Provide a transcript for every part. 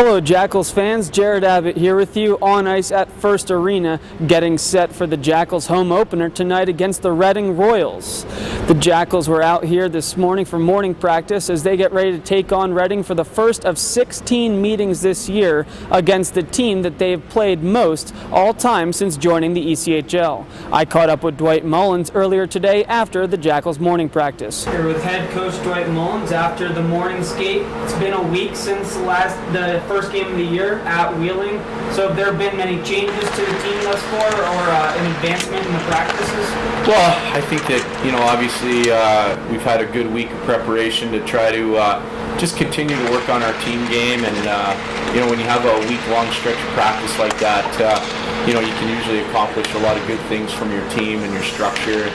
Hello Jackals fans, Jared Abbott here with you on ice at First Arena, getting set for the Jackals home opener tonight against the Reading Royals. The Jackals were out here this morning for morning practice as they get ready to take on Reading for the first of 16 meetings this year against the team that they have played most all time since joining the ECHL. I caught up with Dwight Mullins earlier today after the Jackals morning practice. Here with head coach Dwight Mullins after the morning skate. It's been a week since the first game of the year at Wheeling. So have there been many changes to the team thus far, or an advancement in the practices? Well, I think that, obviously we've had a good week of preparation to try to just continue to work on our team game. And, when you have a week-long stretch of practice like that, you can usually accomplish a lot of good things from your team and your structure.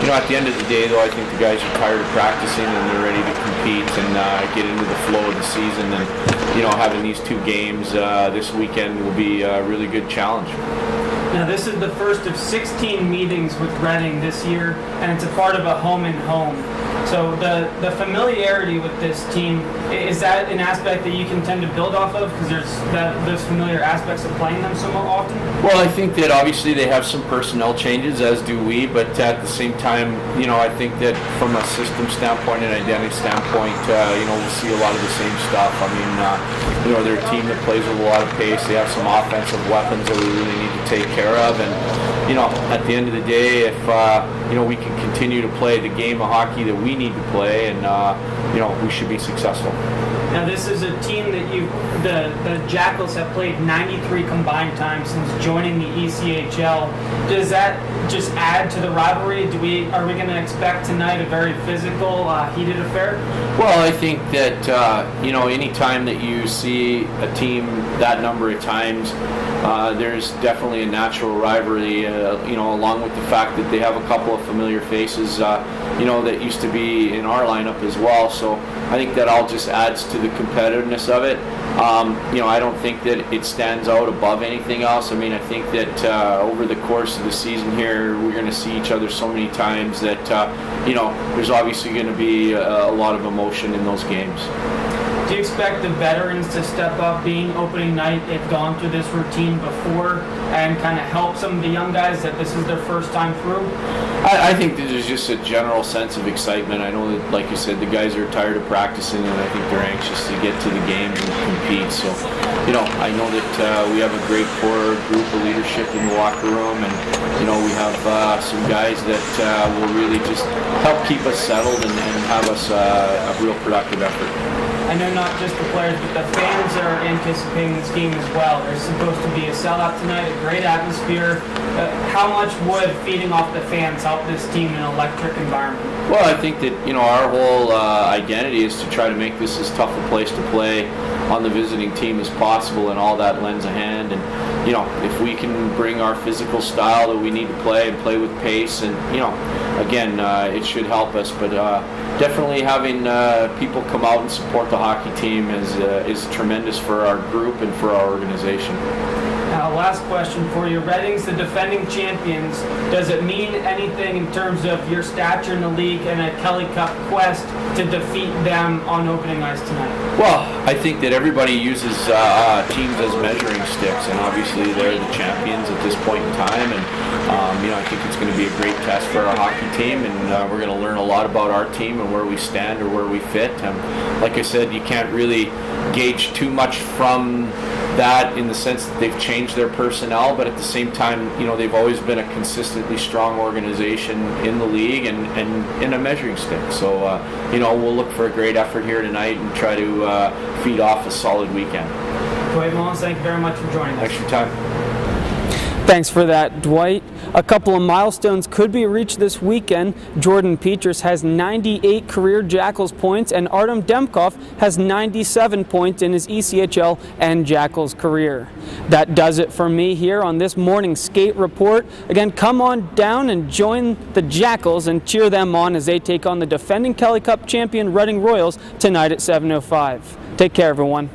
At the end of the day, though, I think the guys are tired of practicing and they're ready to compete and get into the flow of the season. And, having these two games this weekend will be a really good challenge. Now, this is the first of 16 meetings with Reading this year, and it's a part of a home-and-home. So the familiarity with this team, is that an aspect that you can tend to build off of because there's those familiar aspects of playing them so often? Well, I think that obviously they have some personnel changes, as do we, but at the same time, I think that from a system standpoint and identity standpoint, we'll see a lot of the same stuff. I mean, they're a team that plays with a lot of pace. They have some offensive weapons that we really need to take care of, and at the end of the day, if we can continue to play the game of hockey that we need to play, and we should be successful. Now, this is a team that the Jackals have played 93 combined times since joining the ECHL. Does that just add to the rivalry? Are we going to expect tonight a very physical, heated affair? Well, I think that any time that you see a team that number of times, there's definitely a natural rivalry. Along with the fact that they have a couple of familiar faces, that used to be in our lineup as well. So I think that all just adds to the competitiveness of it. I don't think that it stands out above anything else. I mean, I think that over the course of the season here, we're going to see each other so many times that, there's obviously going to be a lot of emotion in those games. Do you expect the veterans to step up, being opening night? They've gone through this routine before and kind of help some of the young guys that this is their first time through? I think that there's just a general sense of excitement. I know that, like you said, the guys are tired of practicing, and I think they're anxious to get to the games and compete. So, I know that we have a great core group of leadership in the locker room, and, we have some guys that will really just help keep us settled and have us a real productive effort. I know not just the players, but the fans are anticipating this game as well. There's supposed to be a sellout tonight, a great atmosphere. How much would feeding off the fans help this team in an electric environment? Well, I think that, our whole identity is to try to make this as tough a place to play on the visiting team as possible, and all that lends a hand. And, if we can bring our physical style that we need to play and play with pace, and, again, it should help us. But definitely having people come out and support the hockey team is tremendous for our group and for our organization. Now, last question for you. Reading's the defending champions. Does it mean anything in terms of your stature in the league and a Kelly Cup quest to defeat them on opening ice tonight? Well, I think that everybody uses teams as measuring sticks, and obviously they're the champions at this point in time. And I think it's going to be a great test for our hockey team, and we're going to learn a lot about our team and where we stand or where we fit. Like I said, you can't really gauge too much from that in the sense that they've changed their personnel, but at the same time, they've always been a consistently strong organization in the league and in a measuring stick. So, we'll look for a great effort here tonight and try to feed off a solid weekend. Dwight Mullins, thank you very much for joining us. Thanks for your time. Thanks for that, Dwight. A couple of milestones could be reached this weekend. Jordan Petras has 98 career Jackals points, and Artem Demkov has 97 points in his ECHL and Jackals career. That does it for me here on this morning skate report. Again, come on down and join the Jackals and cheer them on as they take on the defending Kelly Cup champion Reading Royals tonight at 7:05. Take care, everyone.